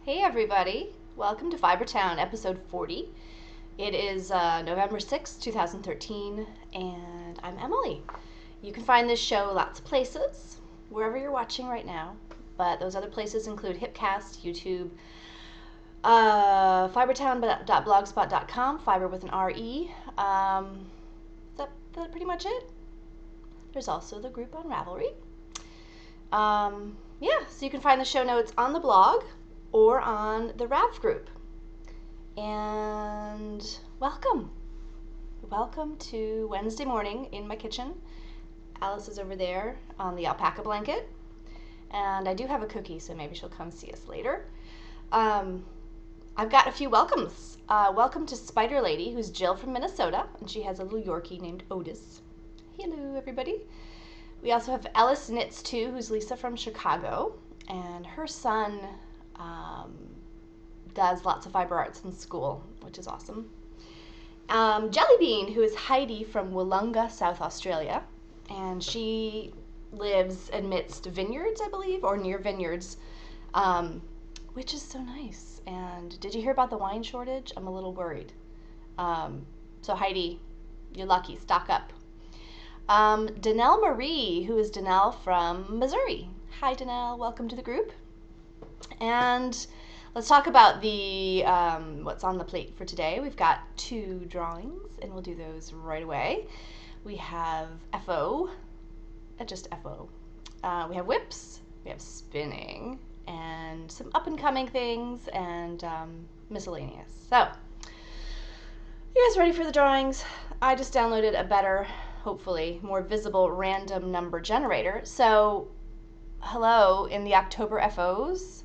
Hey everybody, welcome to Fibertown episode 40. It is November 6th, 2013, and I'm Emily. You can find this show lots of places, wherever you're watching right now, but those other places include Hipcast, YouTube, fibertown.blogspot.com, fiber with an R-E. That's pretty much it. There's also the group on Ravelry. So you can find the show notes on the blog or on the Rav group. And welcome. Welcome to Wednesday morning in my kitchen. Alice is over there on the alpaca blanket. And I do have a cookie, so maybe she'll come see us later. I've got a few welcomes. Welcome to Spider Lady, who's Jill from Minnesota, and she has a little Yorkie named Otis. Hello, everybody. We also have Ellis Knits Too, who's Lisa from Chicago, and her son does lots of fiber arts in school, which is awesome. Jellybean, who is Heidi from Wollonga, South Australia, and she lives amidst vineyards, I believe, or near vineyards, which is so nice. And did you hear about the wine shortage? I'm a little worried. So Heidi, you're lucky, stock up. Danelle Marie, who is Danelle from Missouri. Hi Danelle, welcome to the group. And let's talk about the what's on the plate for today. We've got 2 drawings, and we'll do those right away. We have FO, just FO. We have whips, we have spinning, and some up-and-coming things, and miscellaneous. So, you guys ready for the drawings? I just downloaded a better, hopefully more visible random number generator. So, hello, in the October FOs,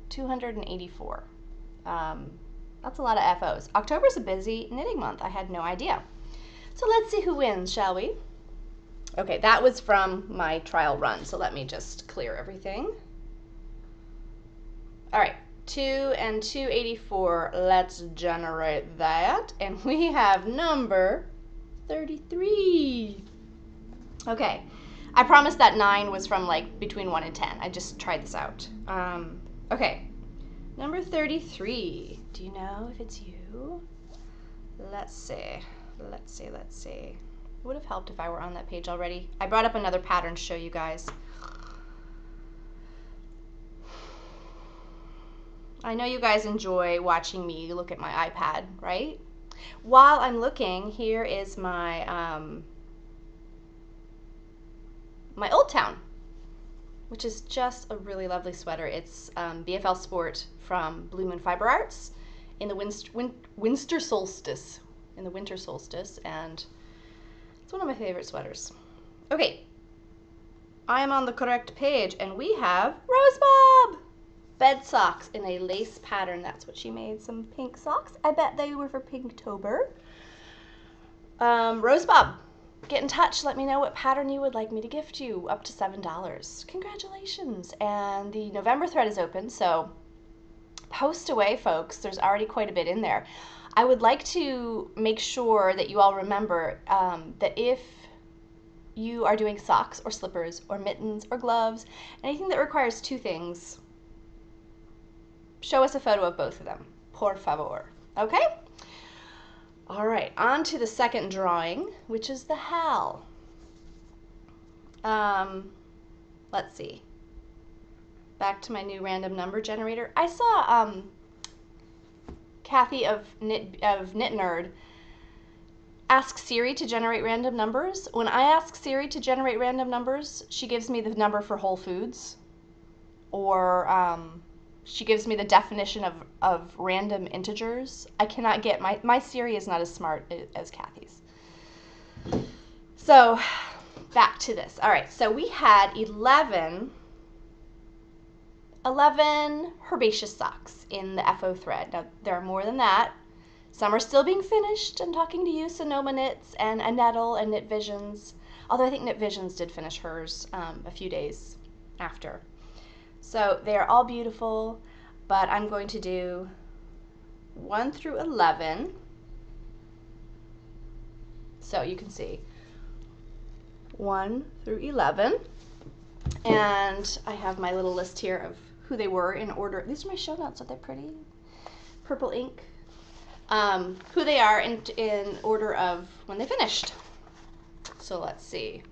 284. That's a lot of FOs. October's a busy knitting month. I had no idea. So let's see who wins, shall we? Okay, that was from my trial run, so let me just clear everything. All right, 2 and 284. Let's generate that. And we have number 33. Okay, I promised that 9 was from like between 1 and 10. I just tried this out. Okay, number 33. Do you know if it's you? Let's see. Would have helped if I were on that page already. I brought up another pattern to show you guys. I know you guys enjoy watching me look at my iPad, right? While I'm looking, here is my my Old Town, which is just a really lovely sweater. It's BFL Sport from Blue Moon Fiber Arts in the winter solstice, and it's one of my favorite sweaters. Okay, I am on the correct page, and we have Rosebob bed socks in a lace pattern. That's what she made. Some pink socks. I bet they were for Pinktober. Rosebob, get in touch. Let me know what pattern you would like me to gift you. Up to $7. Congratulations. And the November thread is open, so post away, folks. There's already quite a bit in there. I would like to make sure that you all remember that if you are doing socks or slippers or mittens or gloves, anything that requires 2 things, show us a photo of both of them, por favor. Okay? All right, on to the second drawing, which is the Hal. Let's see. Back to my new random number generator. I saw Kathy of Knit Nerd ask Siri to generate random numbers. When I ask Siri to generate random numbers, she gives me the number for Whole Foods, or she gives me the definition of random integers. I cannot get, my Siri is not as smart as Kathy's. So back to this. All right, so we had 11 herbaceous socks in the FO thread. Now, there are more than that. Some are still being finished. I'm talking to you, Sonoma Knits, and Anettle and Knit Visions. Although I think Knit Visions did finish hers a few days after. So they are all beautiful, but I'm going to do 1 through 11. So you can see 1 through 11. And I have my little list here of who they were in order. These are my show notes. Aren't they pretty? Purple ink. Who they are in order of when they finished. So let's see.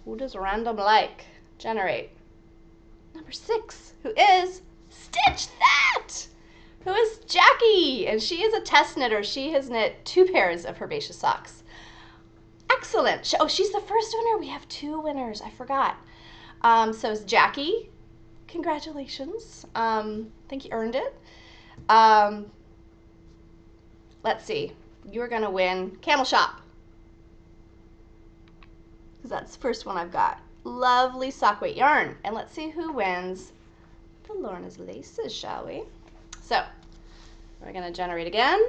Who does random like generate? Number 6, who is Stitch That, who is Jackie, and she is a test knitter. She has knit 2 pairs of herbaceous socks. Excellent. Oh, she's the first winner. We have 2 winners. I forgot. So it's Jackie. Congratulations. I think you earned it. Let's see. You're going to win Camel Shop, because that's the first one I've got. Lovely sock weight yarn. And let's see who wins the Lorna's Laces, shall we? So we're going to generate again.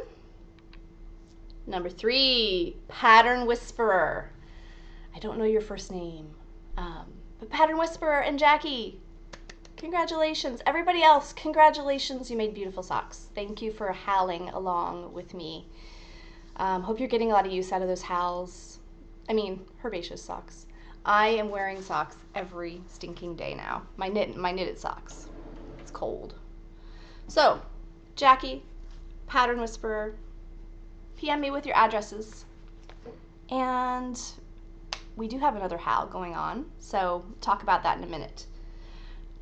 Number 3, Pattern Whisperer. I don't know your first name, but Pattern Whisperer and Jackie, congratulations. Everybody else, congratulations. You made beautiful socks. Thank you for howling along with me. Hope you're getting a lot of use out of those howls. I mean, herbaceous socks. I am wearing socks every stinking day now. My knitted socks. It's cold. So, Jackie, Pattern Whisperer, PM me with your addresses. And we do have another howl going on, so talk about that in a minute.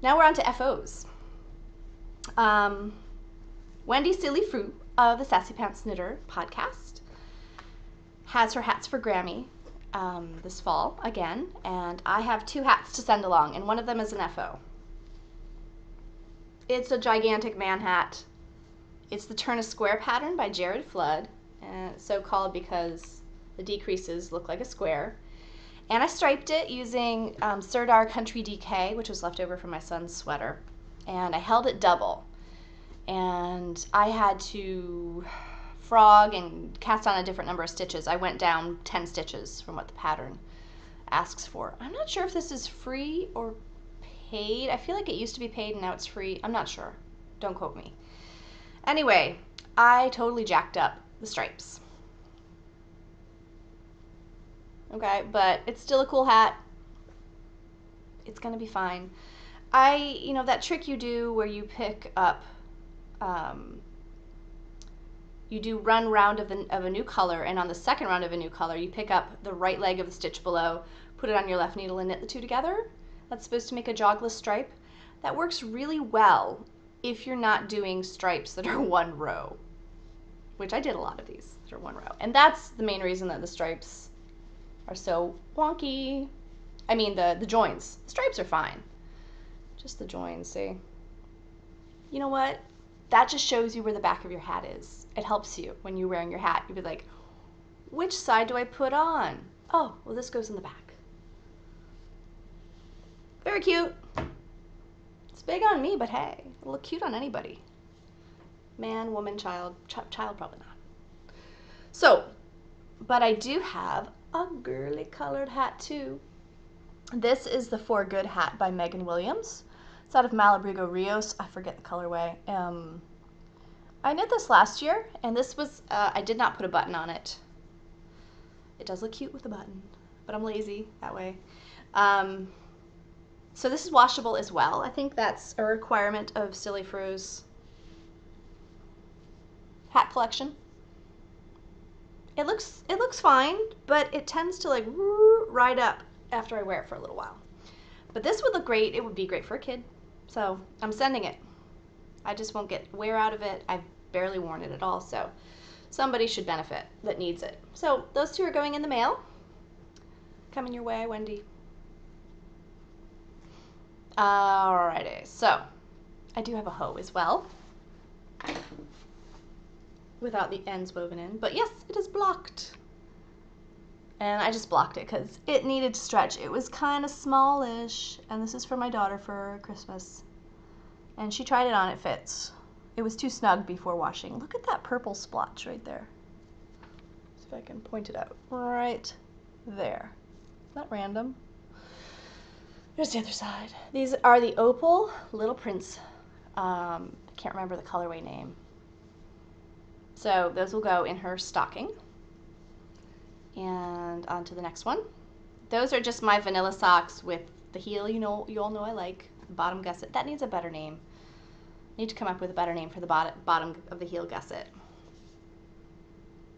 Now we're on to FOs. Wendy Silly Fruit of the Sassy Pants Knitter podcast has her hats for Grammy this fall again, and I have 2 hats to send along, and one of them is an FO. It's a gigantic man hat. It's the Turn a Square pattern by Jared Flood, and it's so called because the decreases look like a square. And I striped it using Sirdar Country DK, which was left over from my son's sweater, and I held it double. And I had to frog and cast on a different number of stitches. I went down 10 stitches from what the pattern asks for. I'm not sure if this is free or paid. I feel like it used to be paid and now it's free. I'm not sure. Don't quote me. Anyway, I totally jacked up the stripes. Okay, but it's still a cool hat. It's gonna be fine. That trick you do where you pick up, you do run round of a new color, and on the second round of a new color, you pick up the right leg of the stitch below, put it on your left needle, and knit the 2 together. That's supposed to make a jogless stripe. That works really well if you're not doing stripes that are 1 row, which I did a lot of these that are 1 row. And that's the main reason that the stripes are so wonky. I mean, the joins. The stripes are fine. Just the joins, see? You know what? That just shows you where the back of your hat is. It helps you when you're wearing your hat. You'd be like, which side do I put on? Oh, well, this goes in the back. Very cute. It's big on me, but hey, it'll look cute on anybody. Man, woman, child. Child, probably not. So, but I do have a girly colored hat too. This is the For Good hat by Megan Williams. It's out of Malabrigo Rios. I forget the colorway. I knit this last year, and this was, I did not put a button on it. It does look cute with a button, but I'm lazy that way. So this is washable as well. I think that's a requirement of Silly Fru's hat collection. It looks fine, but it tends to like ride up after I wear it for a little while. But this would look great. It would be great for a kid. So I'm sending it. I just won't get wear out of it. I've barely worn it at all, so somebody should benefit that needs it. So those 2 are going in the mail. Coming your way, Wendy. Alrighty, so I do have a hoe as well, without the ends woven in, but yes, it is blocked. And I just blocked it because it needed to stretch. It was kind of smallish, and this is for my daughter for Christmas. And she tried it on, it fits. It was too snug before washing. Look at that purple splotch right there. See if I can point it out. Right there. Is that random? There's the other side. These are the Opal Little Prince. Can't remember the colorway name. So those will go in her stocking. And on to the next one. Those are just my vanilla socks with the heel, you all know I like. bottom gusset. That needs a better name. I need to come up with a better name for the bottom of the heel gusset.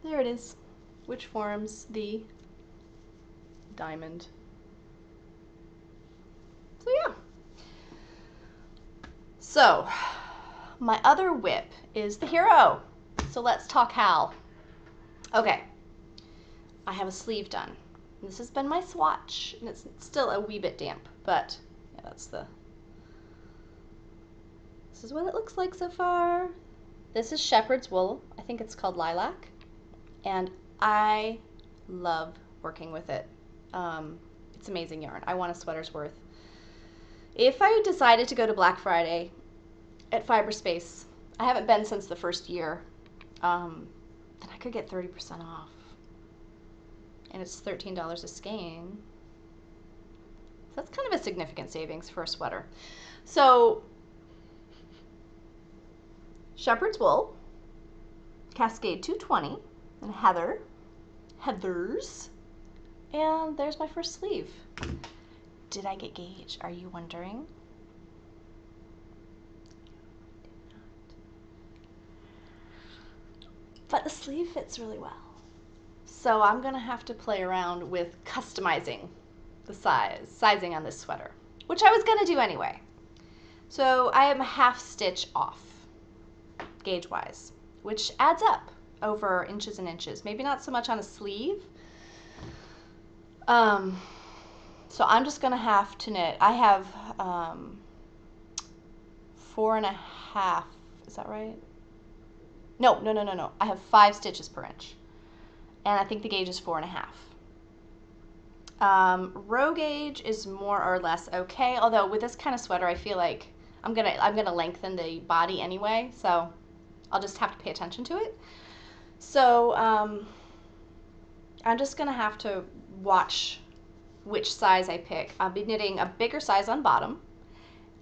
There it is, which forms the diamond. So yeah. So my other whip is the Hero. So let's talk Hal. Okay, I have a sleeve done. This has been my swatch, and it's still a wee bit damp, but yeah, this is what it looks like so far. This is shepherd's wool. I think it's called lilac, and I love working with it. It's amazing yarn. I want a sweater's worth. If I decided to go to Black Friday at Fiberspace, I haven't been since the first year, then I could get 30% off. And it's $13 a skein. So that's kind of a significant savings for a sweater. So, shepherd's wool, Cascade 220, and heathers, and there's my first sleeve. Did I get gauge? Are you wondering? But the sleeve fits really well. So I'm gonna have to play around with customizing the sizing on this sweater, which I was gonna do anyway. So I am a half stitch off, gauge-wise, which adds up over inches and inches. Maybe not so much on a sleeve. So I'm just gonna have to knit. I have 4.5, is that right? No. I have 5 stitches per inch. And I think the gauge is 4.5. Row gauge is more or less okay, although with this kind of sweater I feel like I'm gonna lengthen the body anyway, so I'll just have to pay attention to it. So I'm just gonna have to watch which size I pick. I'll be knitting a bigger size on bottom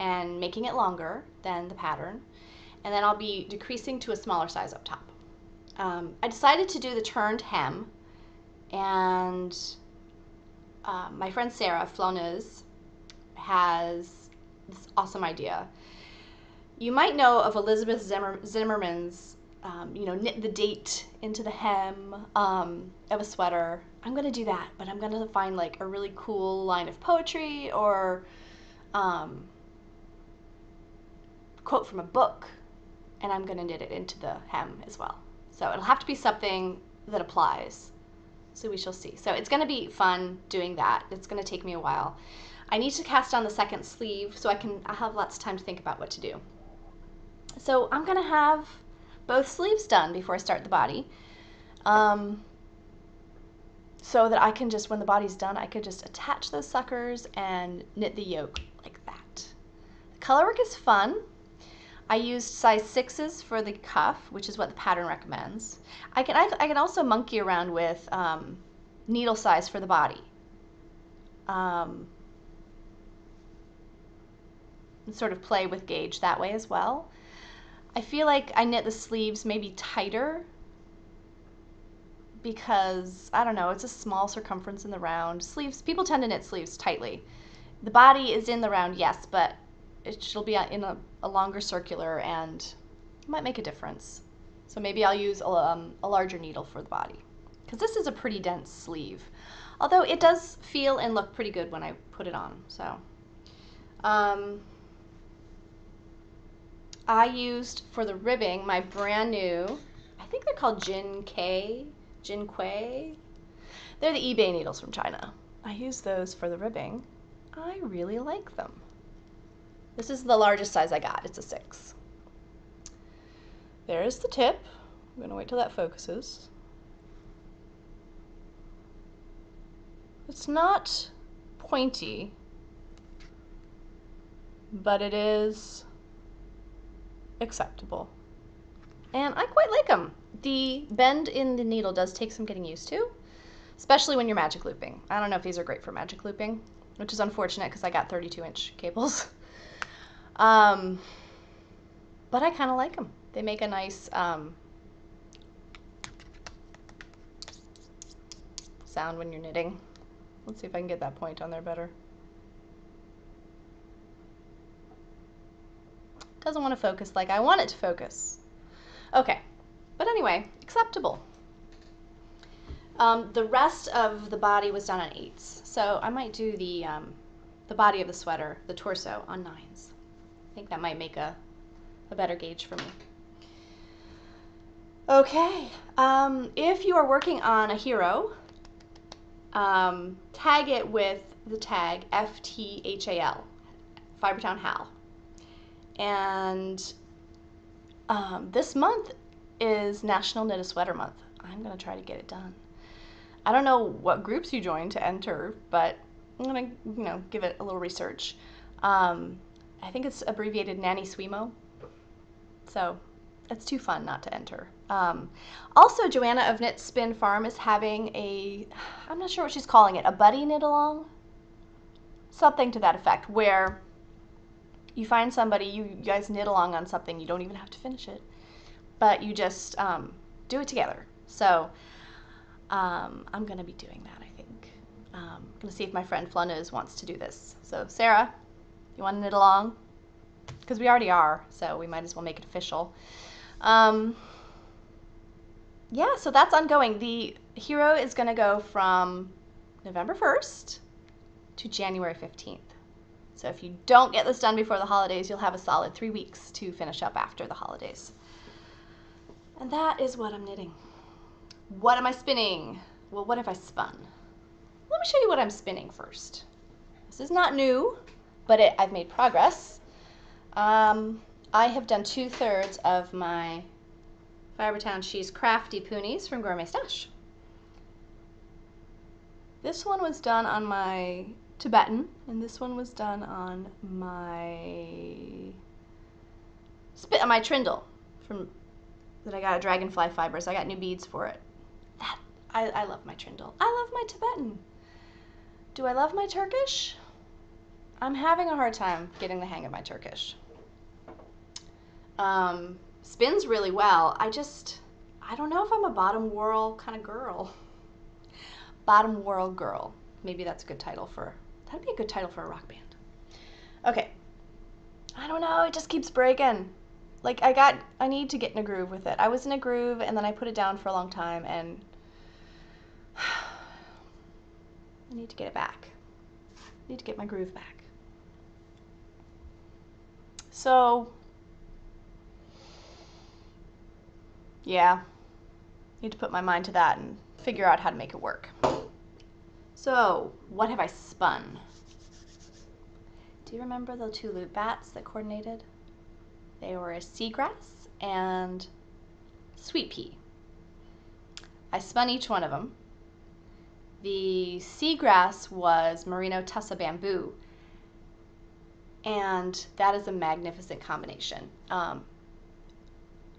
and making it longer than the pattern, and then I'll be decreasing to a smaller size up top. I decided to do the turned hem, and my friend Sarah Flauneuse has this awesome idea. You might know of Elizabeth Zimmerman's, knit the date into the hem of a sweater. I'm going to do that, but I'm going to find like a really cool line of poetry or quote from a book, and I'm going to knit it into the hem as well. So it'll have to be something that applies. So we shall see. So it's going to be fun doing that. It's going to take me a while. I need to cast on the second sleeve so I have lots of time to think about what to do. So I'm going to have both sleeves done before I start the body. So that I can just, when the body's done, I could just attach those suckers and knit the yoke like that. The color work is fun. I used size 6s for the cuff, which is what the pattern recommends. I can also monkey around with needle size for the body. And sort of play with gauge that way as well. I feel like I knit the sleeves maybe tighter because, I don't know, it's a small circumference in the round. Sleeves, people tend to knit sleeves tightly. The body is in the round, yes, but she'll be in a longer circular, and it might make a difference. So maybe I'll use a larger needle for the body, because this is a pretty dense sleeve, although it does feel and look pretty good when I put it on. So I used for the ribbing my brand new, I think they're called Jin Kui. They're the eBay needles from China. I use those for the ribbing. I really like them. This is the largest size I got. It's a 6. There's the tip. I'm going to wait till that focuses. It's not pointy, but it is acceptable. And I quite like them. The bend in the needle does take some getting used to, especially when you're magic looping. I don't know if these are great for magic looping, which is unfortunate because I got 32-inch cables. But I kind of like them. They make a nice sound when you're knitting. Let's see if I can get that point on there better. Doesn't want to focus like I want it to focus. Okay, but anyway, acceptable. The rest of the body was done on 8s, so I might do the body of the sweater, the torso, on 9s. I think that might make a better gauge for me. Okay, if you are working on a hero, tag it with the tag FTHAL, Fibertown Hal. And this month is National Knit a Sweater Month. I'm going to try to get it done. I don't know what groups you join to enter, but I'm going to, give it a little research. I think it's abbreviated Nanny Swimo. So it's too fun not to enter. Also, Joanna of Knit Spin Farm is having I'm not sure what she's calling it, a buddy knit along? Something to that effect, where you find somebody, you guys knit along on something, you don't even have to finish it, but you just do it together. So I'm going to be doing that, I think. I'm going to see if my friend Flunez wants to do this. So Sarah, you want to knit along? Because we already are, so we might as well make it official. Yeah, so that's ongoing. The hero is going to go from November 1st to January 15th. So if you don't get this done before the holidays, you'll have a solid 3 weeks to finish up after the holidays. And that is what I'm knitting. What am I spinning? Well, what have I spun? Let me show you what I'm spinning first. This is not new, but I've made progress. I have done 2/3 of my Fibertown She's Crafty Poonies from Gourmet Stash. This one was done on my Tibetan, and this one was done on my Trindle that I got at Dragonfly Fibers. I got new beads for it. I love my Trindle. I love my Tibetan. Do I love my Turkish? I'm having a hard time getting the hang of my Turkish. Spins really well. I don't know if I'm a bottom whorl kind of girl. Bottom whorl girl. Maybe that's a good title that'd be a good title for a rock band. Okay. I don't know, it just keeps breaking. Like I need to get in a groove with it. I was in a groove and then I put it down for a long time and I need to get it back. I need to get my groove back. So, yeah, need to put my mind to that and figure out how to make it work. So, what have I spun? Do you remember the 2 loop bats that coordinated? They were a seagrass and sweet pea. I spun each one of them. The seagrass was merino tussa bamboo, and that is a magnificent combination.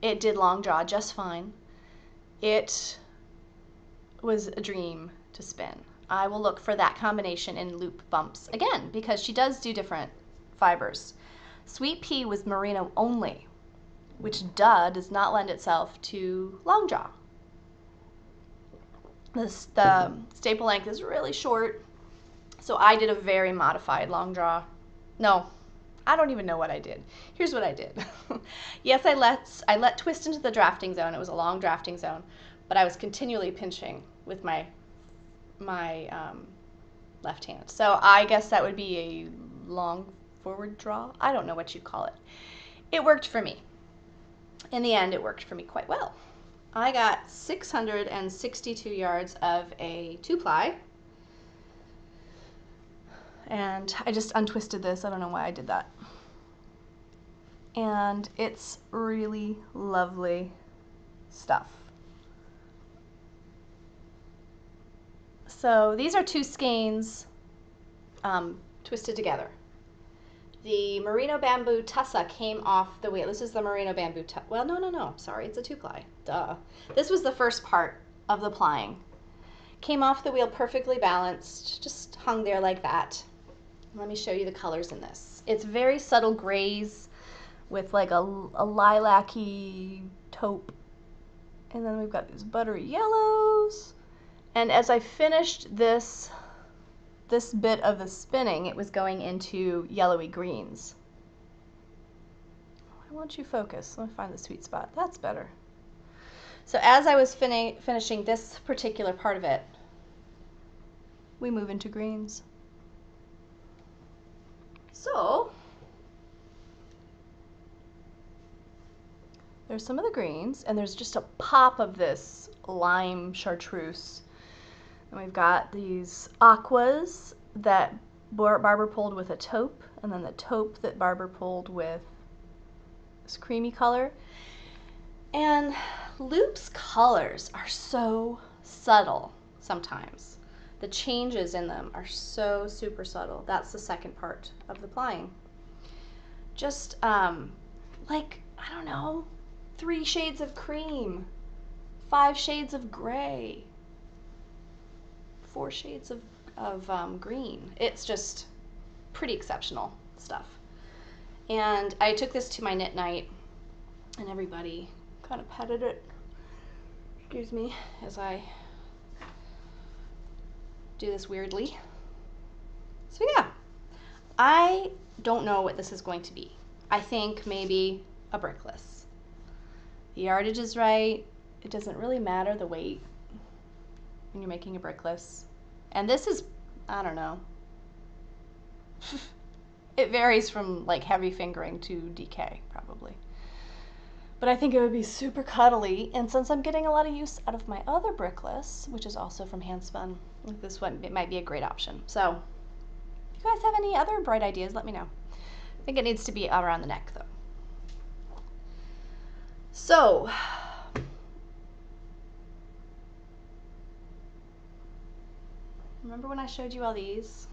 It did long draw just fine. It was a dream to spin. I will look for that combination in loop bumps again, because she does do different fibers. Sweet pea was merino only, which does not lend itself to long draw. The staple length is really short, so I did a very modified long draw. No, I don't even know what I did. Here's what I did. Yes, I let twist into the drafting zone. It was a long drafting zone, but I was continually pinching with my left hand. So I guess that would be a long forward draw. I don't know what you'd call it. It worked for me. In the end, it worked for me quite well. I got 662 yards of a 2-ply. And I just untwisted this. I don't know why I did that. And it's really lovely stuff. So these are 2 skeins twisted together. The merino bamboo tussa came off the wheel. This is the merino bamboo tussa. Well, no. Sorry, it's a 2-ply. Duh. This was the first part of the plying. Came off the wheel perfectly balanced, just hung there like that. Let me show you the colors in this. It's very subtle grays with like a lilac-y taupe. And then we've got these buttery yellows. And as I finished this bit of the spinning, it was going into yellowy greens. Why won't you focus? Let me find the sweet spot. That's better. So as I was finishing this particular part of it, we move into greens. So there's some of the greens, and there's just a pop of this lime chartreuse. And we've got these aquas that Barbara pulled with a taupe, and then the taupe that Barbara pulled with this creamy color. And Loop's colors are so subtle sometimes. The changes in them are so super subtle. That's the second part of the plying. Just like, I don't know, 3 shades of cream, 5 shades of gray, 4 shades of green. It's just pretty exceptional stuff. And I took this to my knit night, and everybody kind of petted it, excuse me, as I do this weirdly. So yeah, I don't know what this is going to be. I think maybe a brickless. The yardage is right. It doesn't really matter the weight when you're making a brickless. And this is, I don't know. It varies from like heavy fingering to DK probably. But I think it would be super cuddly, and since I'm getting a lot of use out of my other brickless, which is also from Handspun, this one, it might be a great option. So if you guys have any other bright ideas, let me know. I think it needs to be around the neck though. So remember when I showed you all these?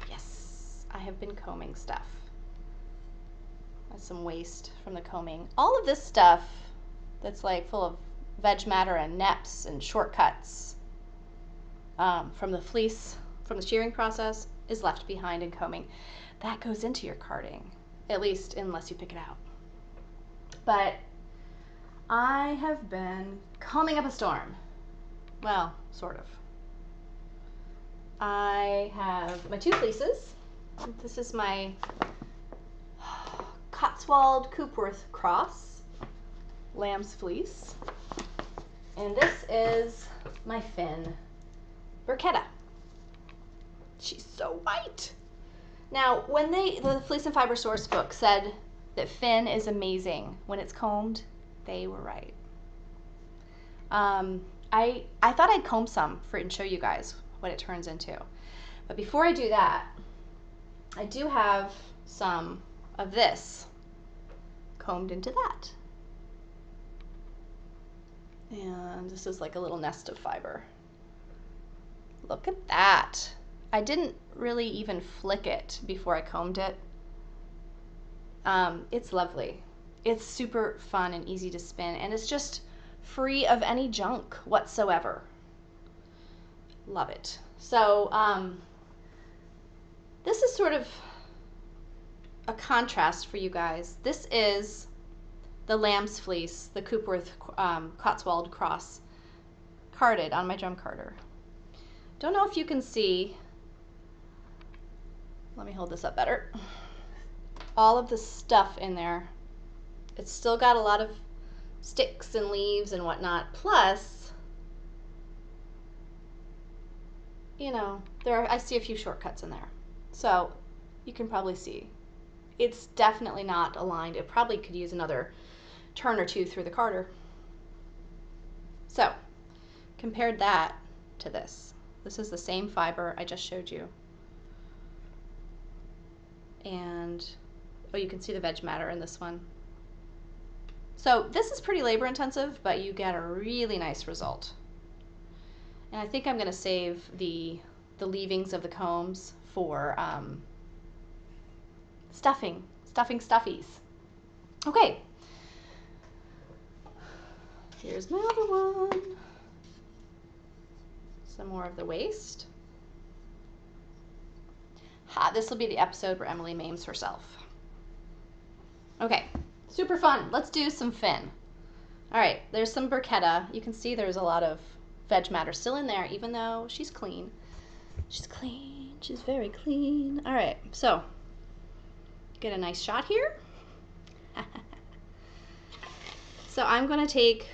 Yes, I have been combing stuff. Some waste from the combing. All of this stuff that's like full of veg matter and neps and shortcuts from the fleece, from the shearing process, is left behind in combing. That goes into your carding, at least unless you pick it out. But I have been combing up a storm. Well, sort of. I have my 2 fleeces. This is my Cotswold Coopworth Cross lamb's fleece, and this is my Finn Burchetta. She's so white. Now, when the Fleece and Fiber Source book said that Finn is amazing when it's combed, they were right. I thought I'd comb some for it and show you guys what it turns into, but before I do that, I do have some of this combed into that. And this is like a little nest of fiber. Look at that. I didn't really even flick it before I combed it. It's lovely. It's super fun and easy to spin, and it's just free of any junk whatsoever. Love it. So this is sort of a contrast for you guys. This is the lamb's fleece, the Coopworth Cotswold Cross, carded on my drum carder. Don't know if you can see, let me hold this up better, all of the stuff in there. It's still got a lot of sticks and leaves and whatnot, plus, you know, I see a few shortcuts in there. So you can probably see it's definitely not aligned. It probably could use another turn or 2 through the carder. So compared that to this. This is the same fiber I just showed you. And oh, you can see the veg matter in this one. So this is pretty labor intensive, but you get a really nice result. And I think I'm going to save the leavings of the combs for stuffing stuffies. Okay. Here's my other one. Some more of the waist. Ha, this will be the episode where Emily maims herself. Okay, super fun. Let's do some Finn. All right, there's some Burchetta. You can see there's a lot of veg matter still in there, even though she's clean. She's clean. She's very clean. All right, so get a nice shot here. So I'm going to take,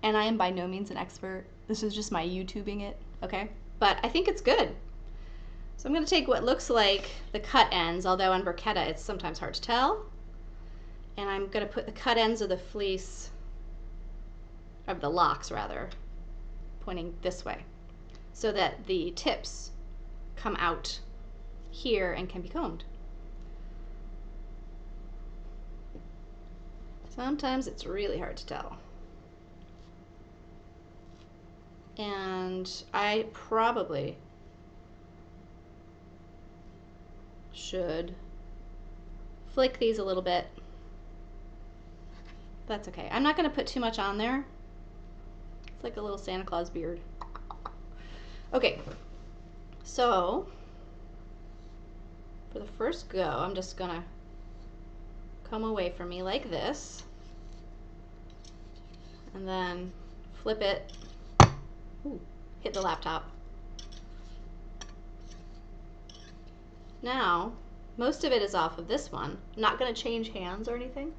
and I am by no means an expert. This is just my YouTubing it, okay? But I think it's good. So I'm going to take what looks like the cut ends, although on bruschetta it's sometimes hard to tell. And I'm going to put the cut ends of the fleece, of the locks rather, pointing this way, so that the tips come out here and can be combed. Sometimes it's really hard to tell. And I probably should flick these a little bit. That's okay. I'm not going to put too much on there. It's like a little Santa Claus beard. Okay, so for the first go, I'm just going to come away from me like this, and then flip it. Ooh, hit the laptop. Now, most of it is off of this one. I'm not going to change hands or anything.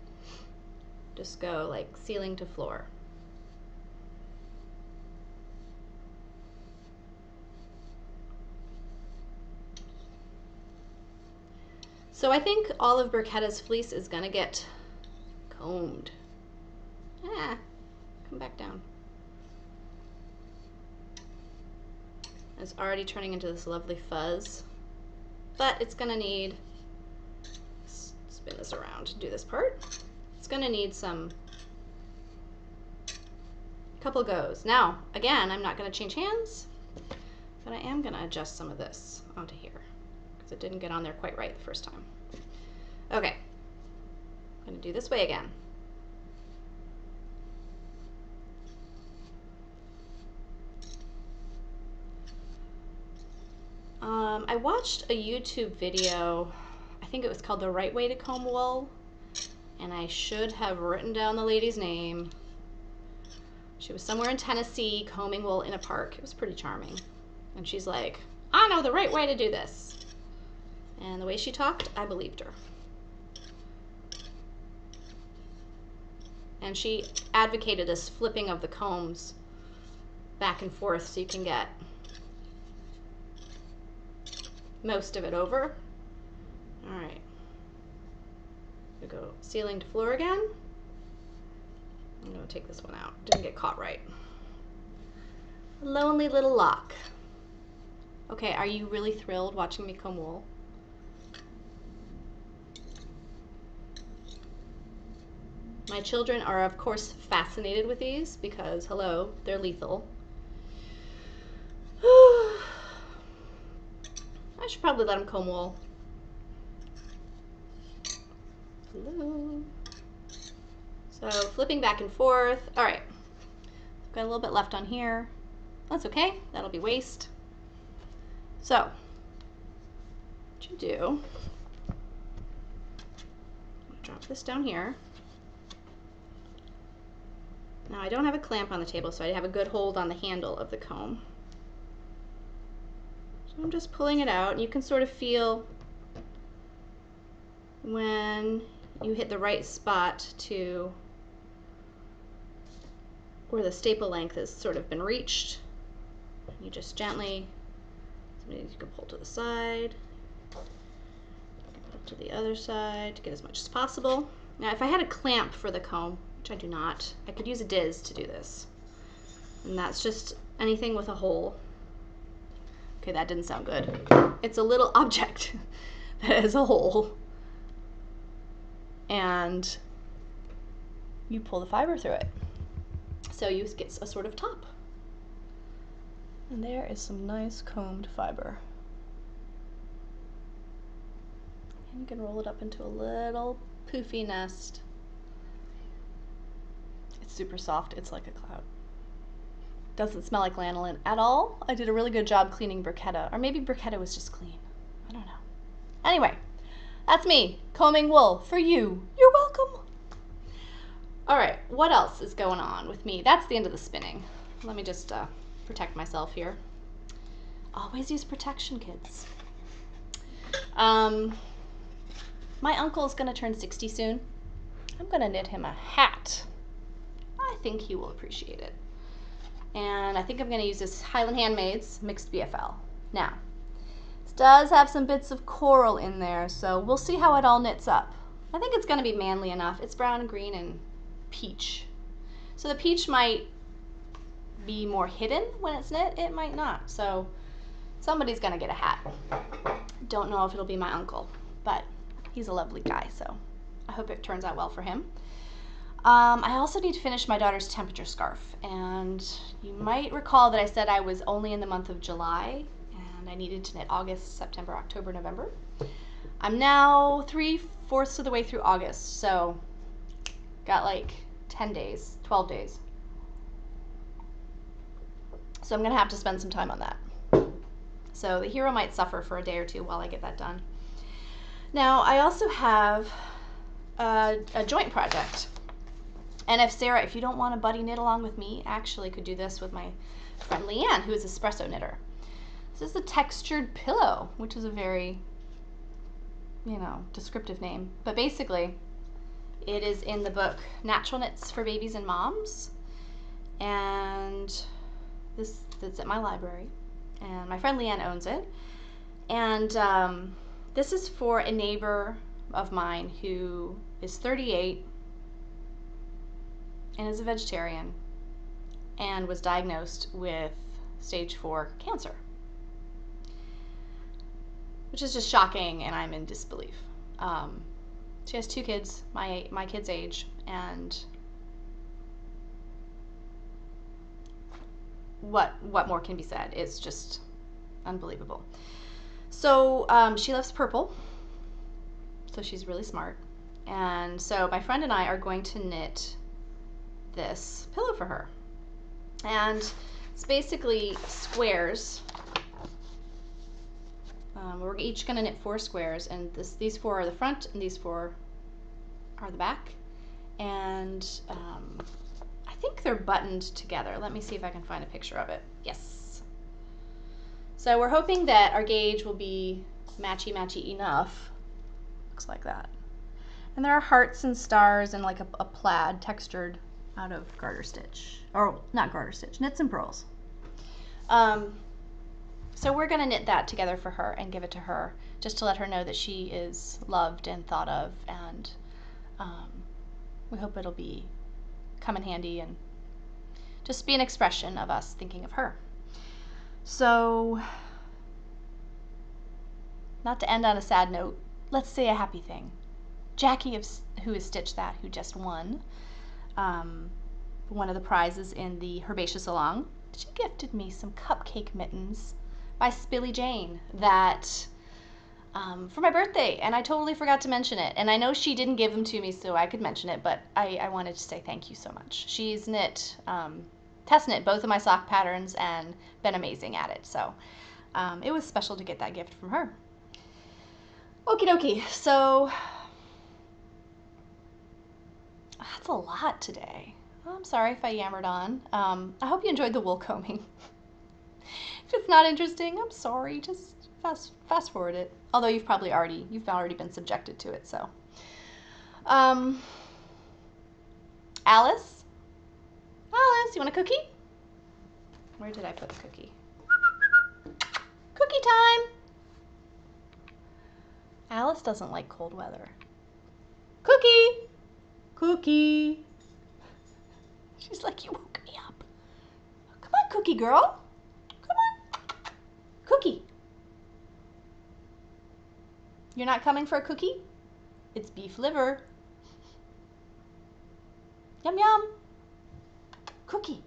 Just go like ceiling to floor. So I think all of bruschetta's fleece is going to get combed. Come back down. It's already turning into this lovely fuzz, but it's going to need, spin this around to do this part. It's going to need some, couple goes. Now, again, I'm not going to change hands, but I am going to adjust some of this onto here because it didn't get on there quite right the first time. Okay, I'm going to do this way again. I watched a YouTube video, I think it was called The Right Way to Comb Wool, and I should have written down the lady's name. She was somewhere in Tennessee combing wool in a park. It was pretty charming. And she's like, I know the right way to do this. And the way she talked, I believed her. And she advocated this flipping of the combs back and forth so you can get most of it over. All right. We go ceiling to floor again. I'm going to take this one out. Didn't get caught right. Lonely little lock. Okay, are you really thrilled watching me comb wool? My children are, of course, fascinated with these because, hello, they're lethal. I should probably let them comb wool. Hello. So flipping back and forth. All right, got a little bit left on here. That's okay, that'll be waste. So what you do, drop this down here. Now I don't have a clamp on the table, so I have a good hold on the handle of the comb. So I'm just pulling it out, and you can sort of feel when you hit the right spot to where the staple length has sort of been reached. You just gently, you can pull to the side, pull to the other side to get as much as possible. Now if I had a clamp for the comb, which I do not, I could use a diz to do this. And that's just anything with a hole. Okay, that didn't sound good. It's a little object that has a hole. And you pull the fiber through it. So you get a sort of top. And there is some nice combed fiber. And you can roll it up into a little poofy nest. It's super soft, it's like a cloud. Doesn't smell like lanolin at all. I did a really good job cleaning bruschetta, or maybe bruschetta was just clean. I don't know. Anyway, that's me combing wool for you. You're welcome. All right, what else is going on with me? That's the end of the spinning. Let me just protect myself here. Always use protection, kids. Um, my uncle is going to turn 60 soon. I'm going to knit him a hat. I think he will appreciate it. And I think I'm going to use this Highland Handmaids Mixed BFL. Now, this does have some bits of coral in there, so we'll see how it all knits up. I think it's going to be manly enough. It's brown, green, and peach. So the peach might be more hidden when it's knit. It might not. So somebody's going to get a hat. Don't know if it'll be my uncle, but he's a lovely guy, so I hope it turns out well for him. I also need to finish my daughter's temperature scarf, and you might recall that I said I was only in the month of July, and I needed to knit August, September, October, November. I'm now 3/4 of the way through August, so got like 10 days, 12 days. So I'm going to have to spend some time on that. So the hero might suffer for a day or two while I get that done. Now, I also have a joint project. And if Sarah, if you don't want to buddy knit along with me, actually could do this with my friend Leanne, who is an espresso knitter. This is a textured pillow, which is a very, descriptive name. But basically, it is in the book Natural Knits for Babies and Moms. And that's at my library. And my friend Leanne owns it. And this is for a neighbor of mine who is 38 and is a vegetarian and was diagnosed with stage 4 cancer, which is just shocking, and I'm in disbelief. She has 2 kids, my kid's age, and what more can be said? It's just unbelievable. So she loves purple, so she's really smart, and so my friend and I are going to knit this pillow for her, and it's basically squares. We're each going to knit 4 squares, and these 4 are the front and these 4 are the back, and I think they're buttoned together. Let me see if I can find a picture of it. Yes. So we're hoping that our gauge will be matchy enough. Looks like that. And there are hearts and stars and like a plaid textured out of garter stitch, or not garter stitch, knits and purls. So we're going to knit that together for her and give it to her, just to let her know that she is loved and thought of, and we hope it'll come in handy and just be an expression of us thinking of her. So, not to end on a sad note, let's say a happy thing. Jackie, who has stitched that, who just won one of the prizes in the Herbaceous Along, she gifted me some cupcake mittens by Spilly Jane that for my birthday, and I totally forgot to mention it. And I know she didn't give them to me so I could mention it, but I wanted to say thank you so much. She's test knit both of my sock patterns and been amazing at it. So it was special to get that gift from her. Okie dokie, so that's a lot today. I'm sorry if I yammered on. I hope you enjoyed the wool combing. If it's not interesting, I'm sorry. Just fast forward it. Although you've already been subjected to it. So, Alice, you want a cookie? Where did I put the cookie? Cookie time. Alice doesn't like cold weather. Cookie. She's like, you woke me up. Come on, cookie girl. Come on. Cookie. You're not coming for a cookie? It's beef liver. Yum, yum. Cookie.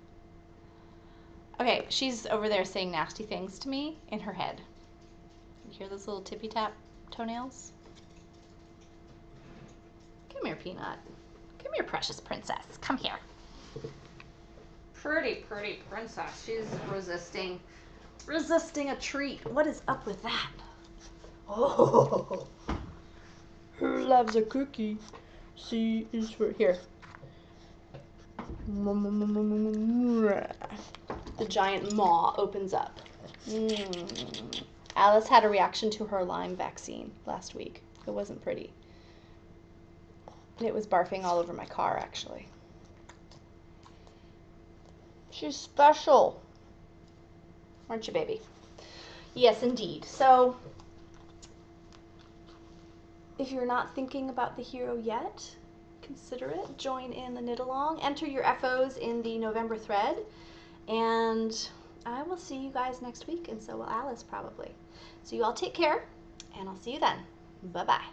Okay, she's over there saying nasty things to me in her head. You hear those little tippy-tap toenails? Come here, Peanut. Come here, precious princess. Come here. Pretty princess. She's resisting a treat. What is up with that? Oh, who loves a cookie? C is for here. The giant maw opens up. Alice had a reaction to her Lyme vaccine last week. It wasn't pretty. It was barfing all over my car, actually. She's special. Aren't you, baby? Yes, indeed. So, if you're not thinking about the hero yet, consider it. Join in the knit along. Enter your FOs in the November thread. And I will see you guys next week, and so will Alice probably. So you all take care, and I'll see you then. Bye-bye.